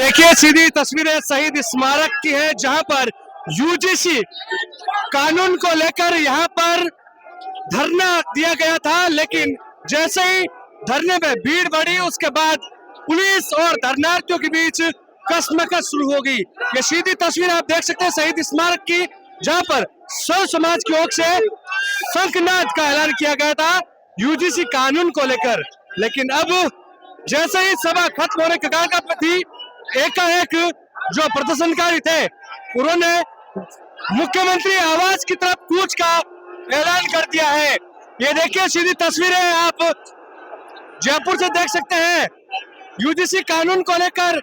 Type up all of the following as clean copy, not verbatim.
देखिए सीधी तस्वीरें शहीद स्मारक की है, जहां पर यूजीसी कानून को लेकर यहां पर धरना दिया गया था, लेकिन जैसे ही धरने में भीड़ बढ़ी उसके बाद पुलिस और धरनार्थियों के बीच कशमकश शुरू हो गई। ये सीधी तस्वीर आप देख सकते हैं शहीद स्मारक की, जहां पर सर्व समाज की ओर से शंखनाद का ऐलान किया गया था यूजीसी कानून को लेकर। लेकिन अब जैसे ही सभा खत्म होने के कगार पर थी, एकाएक जो प्रदर्शनकारी थे उन्होंने मुख्यमंत्री आवास की तरफ कूच का ऐलान कर दिया है। ये देखिए सीधी तस्वीरें आप जयपुर से देख सकते हैं। यूजीसी कानून को लेकर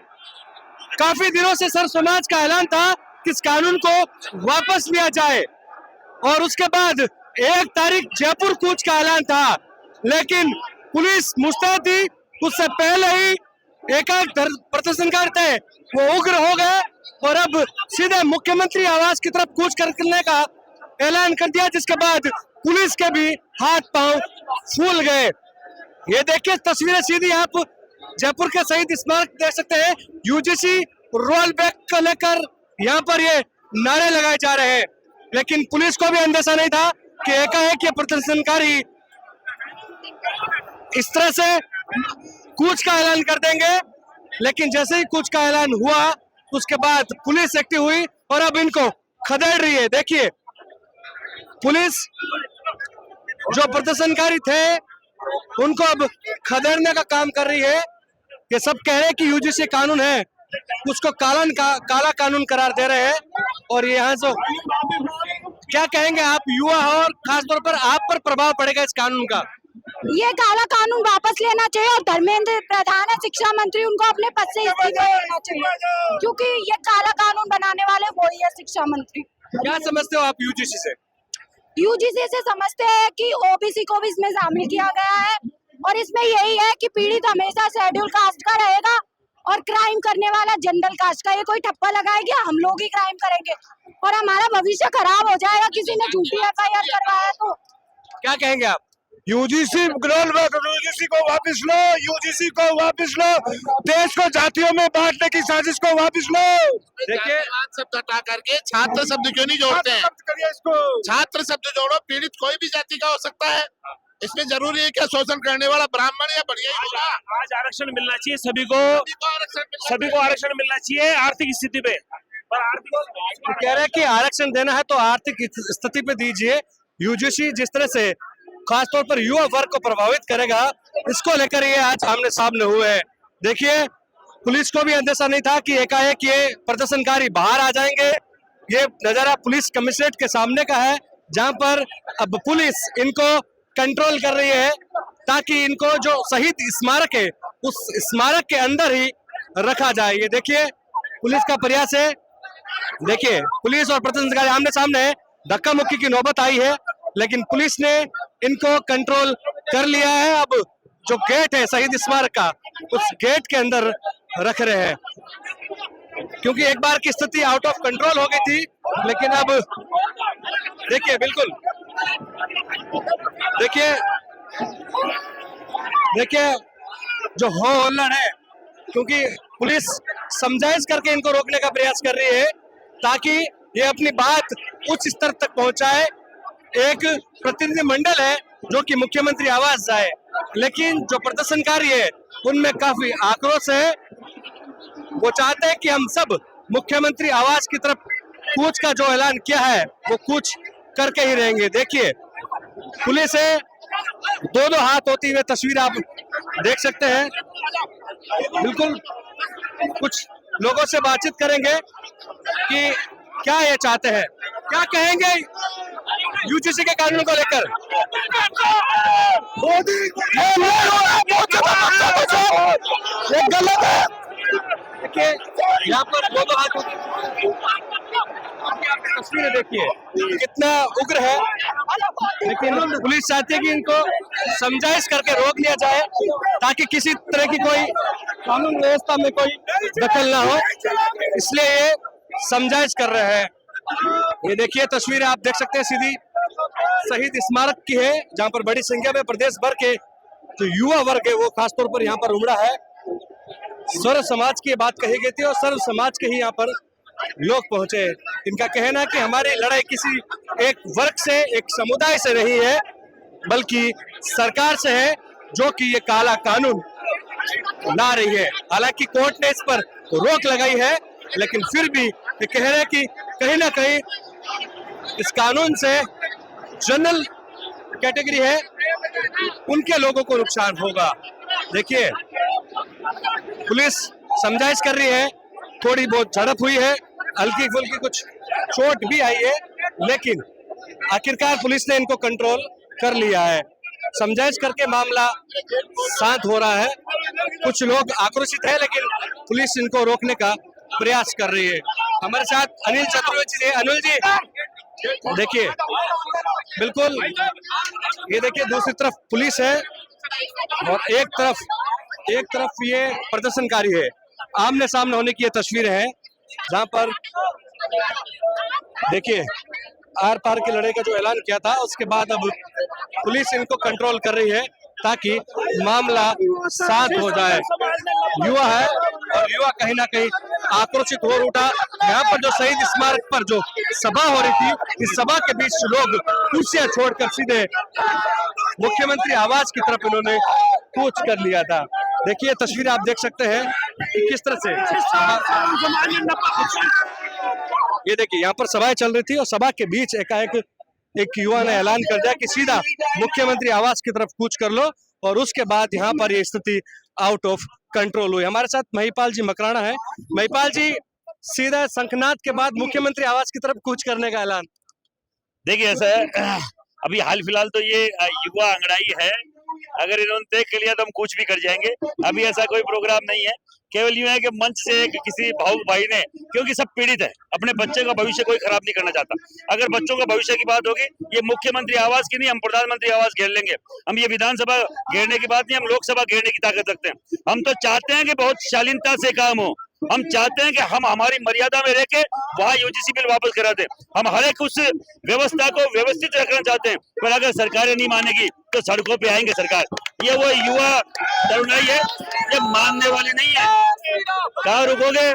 काफी दिनों से सर्व समाज का ऐलान था कि इस कानून को वापस लिया जाए, और उसके बाद 1 तारीख जयपुर कूच का ऐलान था, लेकिन पुलिस मुस्तैद थी। उससे पहले ही एकाएक प्रदर्शनकारी थे वो उग्र हो गए और अब सीधे मुख्यमंत्री आवास की तरफ कूच करने का ऐलान कर दिया, जिसके बाद पुलिस के भी हाथ पांव फूल गए। ये देखिए तस्वीरें सीधी आप जयपुर के शहीद स्मारक देख सकते हैं। यूजीसी रोल बैक को लेकर यहाँ पर ये नारे लगाए जा रहे हैं, लेकिन पुलिस को भी अंदेशा नहीं था कि एकाएक ये प्रदर्शनकारी इस तरह से कूच का ऐलान कर देंगे। लेकिन जैसे ही कूच का ऐलान हुआ उसके बाद पुलिस एक्टिव हुई और अब इनको खदेड़ रही है। देखिए पुलिस जो प्रदर्शनकारी थे उनको अब खदेड़ने का काम कर रही है। ये सब कह रहे हैं कि यूजीसी कानून है उसको काला कानून करार दे रहे हैं। और ये यहाँ से क्या कहेंगे आप, युवा हो और खासतौर पर आप पर प्रभाव पड़ेगा इस कानून का? ये काला कानून वापस लेना चाहिए और धर्मेंद्र प्रधान है शिक्षा मंत्री, उनको अपने पद से इस्तीफा देना चाहिए, क्योंकि ये काला कानून बनाने वाले वही है शिक्षा मंत्री। क्या समझते हो आप यूजीसी से? यूजीसी से समझते हैं कि ओबीसी को भी इसमें शामिल किया गया है और इसमें यही है कि पीड़ित हमेशा शेड्यूल कास्ट का रहेगा और क्राइम करने वाला जनरल कास्ट का। ये कोई ठप्पा लगाएगा, हम लोग ही क्राइम करेंगे और हमारा भविष्य खराब हो जाएगा किसी ने झूठी FIR करवाया तो। क्या कहेंगे आप? यूजीसी को वापस लो, यूजीसी को वापस लो, देश को जातियों में बांटने की साजिश को वापस लो। देखिए शब्द हटा करके छात्र शब्द क्यों नहीं जोड़ते हैं? इसको छात्र शब्द जोड़ो, पीड़ित कोई भी जाति का हो सकता है। इसमें जरूरी है क्या शोषण करने वाला ब्राह्मण या बढ़िया ही होगा? आज आरक्षण मिलना चाहिए सभी को आरक्षण मिलना चाहिए आर्थिक स्थिति पे। पर आर्थिक कह रहे हैं कि आरक्षण देना है तो आर्थिक स्थिति पे दीजिए। यूजीसी जिस तरह से खासतौर पर युवा वर्ग को प्रभावित करेगा, इसको लेकर ये आज आमने सामने हुए हैं। देखिए पुलिस को भी अंदेशा नहीं था कि एकाएक ये प्रदर्शनकारी बाहर आ जाएंगे। ये नजारा पुलिस कमिश्नरेट के सामने का है, जहां पर अब पुलिस इनको कंट्रोल कर रही है ताकि इनको जो शहीद स्मारक है उस स्मारक के अंदर ही रखा जाए। ये देखिए पुलिस का प्रयास है। देखिए पुलिस और प्रदर्शनकारी आमने सामने है, धक्का मुक्की की नौबत आई है, लेकिन पुलिस ने इनको कंट्रोल कर लिया है। अब जो गेट है शहीद स्मारक का, उस गेट के अंदर रख रहे हैं, क्योंकि एक बार की स्थिति आउट ऑफ कंट्रोल हो गई थी। लेकिन अब देखिए बिल्कुल देखिए जो हो हुल्लड़ है, क्योंकि पुलिस समझाइश करके इनको रोकने का प्रयास कर रही है ताकि ये अपनी बात उच्च स्तर तक पहुंचाए। एक प्रतिनिधि मंडल है जो कि मुख्यमंत्री आवास जाए, लेकिन जो प्रदर्शनकारी है उनमें काफी आक्रोश है। वो चाहते हैं कि हम सब मुख्यमंत्री आवास की तरफ कूच का जो ऐलान किया है वो कूच करके ही रहेंगे। देखिए पुलिस है, दो हाथ होती हुई तस्वीर आप देख सकते हैं। बिल्कुल कुछ लोगों से बातचीत करेंगे कि क्या ये चाहते हैं, क्या कहेंगे यूजीसी के कानून को लेकर। ये गलत है। देखिए यहाँ पर दो हाथ तस्वीरें देखिए कितना उग्र है, लेकिन पुलिस चाहती है कि इनको समझाइश करके रोक लिया जाए ताकि किसी तरह की कोई कानून व्यवस्था में कोई दखल ना हो, इसलिए ये समझाइश कर रहे हैं। ये देखिए तस्वीरें आप देख सकते हैं सीधी शहीद स्मारक की है, जहां पर बड़ी संख्या में प्रदेश भर के जो युवा वर्ग है वो खासतौर पर यहाँ पर उमड़ा है। सर्व समाज की बात कही गई थी और सर्व समाज के ही यहाँ पर लोग पहुंचे। इनका कहना है कि हमारी लड़ाई किसी एक वर्ग से, एक समुदाय से नहीं है, बल्कि सरकार से है, जो कि ये काला कानून ला रही है। हालांकि कोर्ट ने इस पर रोक लगाई है, लेकिन फिर भी ये कह रहे हैं कि कहीं ना कहीं इस कानून से जनरल कैटेगरी है उनके लोगों को नुकसान होगा। देखिए, पुलिस समझाइश कर रही है, थोड़ी बहुत झड़प हुई है, हल्की फुल्की कुछ चोट भी आई है, लेकिन आखिरकार पुलिस ने इनको कंट्रोल कर लिया है। समझाइश करके मामला शांत हो रहा है। कुछ लोग आक्रोशित है, लेकिन पुलिस इनको रोकने का प्रयास कर रही है। हमारे साथ अनिल चतुर्वेदी जी। अनिल जी, देखिए, बिल्कुल ये देखिए, दूसरी तरफ पुलिस है और एक तरफ ये प्रदर्शनकारी है। आमने सामने होने की ये तस्वीरें हैं, जहां पर देखिए आर पार की लड़ाई का जो ऐलान किया था, उसके बाद अब पुलिस इनको कंट्रोल कर रही है ताकि मामला शांत हो जाए। युवा है और युवा कहीं ना कहीं आक्रोशित हो उठा। यहाँ पर जो शहीद स्मारक पर जो सभा हो रही थी, इस सभा के बीच लोग कुर्सियां छोड़कर सीधे मुख्यमंत्री आवास की तरफ इन्होंने कूच कर लिया था। देखिए, तस्वीर आप देख सकते हैं कि किस तरह से ये देखिए, यहाँ पर सभाएं चल रही थी और सभा के बीच एकाएक एक युवा ने ऐलान कर दिया कि सीधा मुख्यमंत्री आवास की तरफ कूच कर लो, और उसके बाद यहाँ पर ये स्थिति आउट ऑफ कंट्रोल हुई। हमारे साथ महिपाल जी मकराना है। महिपाल जी, सीधा शंखनाद के बाद मुख्यमंत्री आवास की तरफ कूच करने का ऐलान। देखिए, ऐसा है, अभी हाल फिलहाल तो ये युवा अंगड़ाई है, अगर इन्होंने तय कर लिया तो हम कुछ भी कर जाएंगे। अभी ऐसा कोई प्रोग्राम नहीं है, केवल यूं है कि मंच से किसी भावुक भाई ने, क्योंकि सब पीड़ित है, अपने बच्चे का भविष्य कोई खराब नहीं करना चाहता। अगर बच्चों का भविष्य की बात होगी, ये मुख्यमंत्री आवास की नहीं, हम प्रधानमंत्री आवास घेर लेंगे। हम ये विधानसभा घेरने की बात नहीं, हम लोकसभा घेरने की ताकत रखते हैं। हम तो चाहते हैं कि बहुत शालीनता से काम हो। हम चाहते हैं कि हम हमारी मर्यादा में रह के वहाँ यूजीसी बिल वापस करा दें। हम हर एक उस व्यवस्था को व्यवस्थित रखना चाहते हैं, पर अगर सरकारें नहीं मानेगी तो सड़कों पे आएंगे सरकार। ये वो युवा तरुणाई है, ये मानने वाले नहीं है। कहाँ रुकोगे?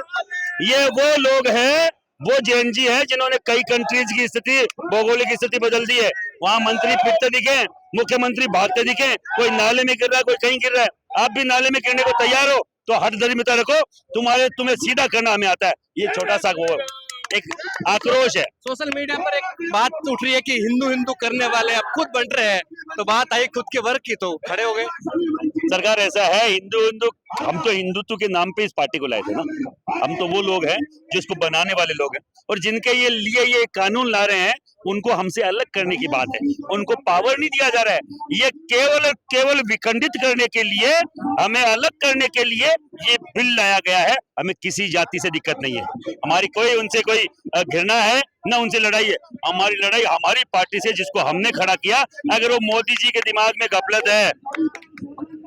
ये वो लोग हैं, वो जेएनजी है जिन्होंने कई कंट्रीज की स्थिति, भौगोलिक स्थिति बदल दी है। वहाँ मंत्री पिटते दिखे, मुख्यमंत्री भागते दिखे, कोई नाले में गिर रहा है, कोई कहीं गिर रहा है। आप भी नाले में गिरने को तैयार हो तो हट दरिद्रता रखो, तुम्हें सीधा करना हमें आता है। ये छोटा सा वो एक आक्रोश है। सोशल मीडिया पर एक बात उठ रही है कि हिंदू हिंदू करने वाले अब खुद बन रहे हैं, तो बात आई खुद के वर्ग की तो खड़े हो गए। सरकार, ऐसा है, हिंदू हम तो हिंदुत्व के नाम पे इस पार्टी को लाए थे ना। हम तो वो लोग हैं जिसको बनाने वाले लोग हैं, और जिनके लिए ये कानून ला रहे हैं उनको हमसे अलग करने की बात है। उनको पावर नहीं दिया जा रहा है, ये केवल विखंडित करने के लिए, हमें अलग करने के लिए ये बिल लाया गया है। हमें किसी जाति से दिक्कत नहीं है, हमारी कोई उनसे कोई घृणा है ना उनसे लड़ाई है। हमारी लड़ाई हमारी पार्टी से, जिसको हमने खड़ा किया। अगर वो मोदी जी के दिमाग में गफलत है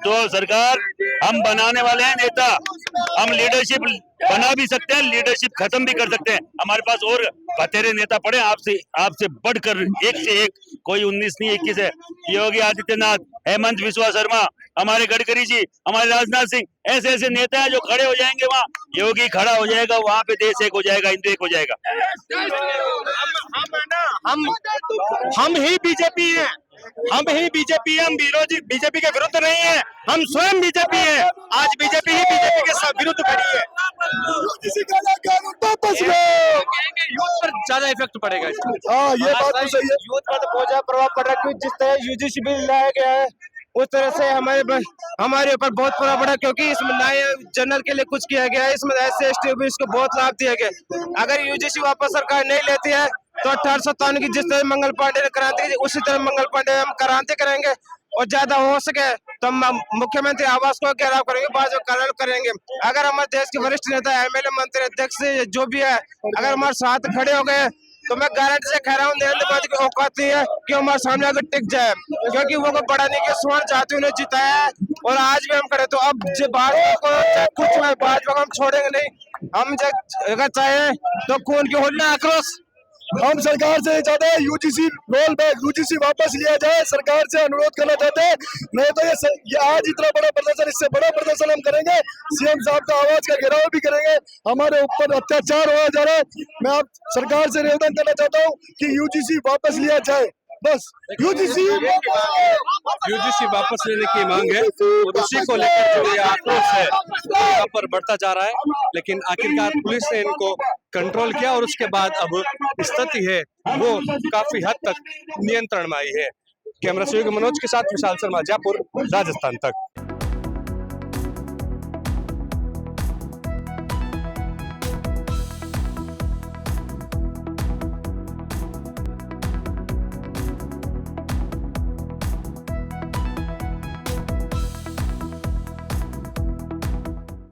तो सरकार, हम बनाने वाले हैं नेता, हम लीडरशिप बना भी सकते हैं, लीडरशिप खत्म भी कर सकते हैं। हमारे पास और बतेरे नेता पड़े, आपसे बढ़कर एक से एक, कोई 19 नहीं 21 है। योगी आदित्यनाथ, हेमंत बिस्वा शर्मा, हमारे गडकरी जी, हमारे राजनाथ सिंह, ऐसे ऐसे नेता हैं जो खड़े हो जाएंगे। वहाँ योगी खड़ा हो जाएगा, वहाँ पे देश एक हो जाएगा, हिंदू एक हो जाएगा। हम ही बीजेपी हैं, हम ही बीजेपी है। हम बीजेपी के विरुद्ध नहीं है, हम स्वयं बीजेपी है। आज बीजेपी ही बीजेपी के विरुद्ध खड़ी है। यूथ पर ज्यादा इफेक्ट पड़ेगा इसका। हाँ, ये बात तो सही है। यूथ पर तो बहुत ज्यादा प्रभाव पड़ रहा है, क्योंकि जिस तरह यूजीसी बिल लाया गया है उस तरह से हमारे ऊपर बहुत प्रभाव पड़ा, क्योंकि इसमें नए जनरल के लिए कुछ किया गया है। इसमें SC ST OBC को बहुत लाभ दिया गया। अगर यूजीसी वापस सरकार नहीं लेती है तो 1857 की जिस तरह मंगल पांडे ने क्रांति की, उसी तरह मंगल पांडे हम क्रांति करेंगे, और ज्यादा हो सके तो हम मुख्यमंत्री आवास को घेराव करेंगे, बाद में करेंगे। अगर हमारे देश के वरिष्ठ नेता, MLA, मंत्री, अध्यक्ष जो भी है, अगर हमारे साथ खड़े हो गए तो मैं गारंटी से कह रहा हूँ, नरेंद्र मोदी की औकात नहीं है कि हमारे सामने आकर टिक जाए, क्योंकि वो बढ़ाने के स्वर्ण चाहते उन्हें जिताया है, और आज भी हम खड़े। तो अब जो भाजपा को कुछ भाजपा को हम छोड़ेंगे नहीं। हम अगर चाहे तो खून की होली, आक्रोश हम सरकार से चाहते हैं यूजीसी रोल बैक, यूजीसी वापस लिया जाए, सरकार से अनुरोध करना चाहते हैं। नहीं तो ये आज इतना बड़ा प्रदर्शन, इससे बड़ा प्रदर्शन हम करेंगे, सीएम साहब का आवाज का घेराव भी करेंगे, हमारे ऊपर अत्याचार हो जा रहा है। मैं आप सरकार से निवेदन करना चाहता हूँ कि यूजीसी वापस लिया जाए, बस यूजीसी वापस लेने की मांग है और उसी को लेकर जो ये आक्रोश है यहाँ पर बढ़ता जा रहा है। लेकिन आखिरकार पुलिस ने इनको कंट्रोल किया और उसके बाद अब स्थिति है वो काफी हद तक नियंत्रण में आई है। कैमरा सहयोगी मनोज के साथ विशाल शर्मा, जयपुर, राजस्थान तक।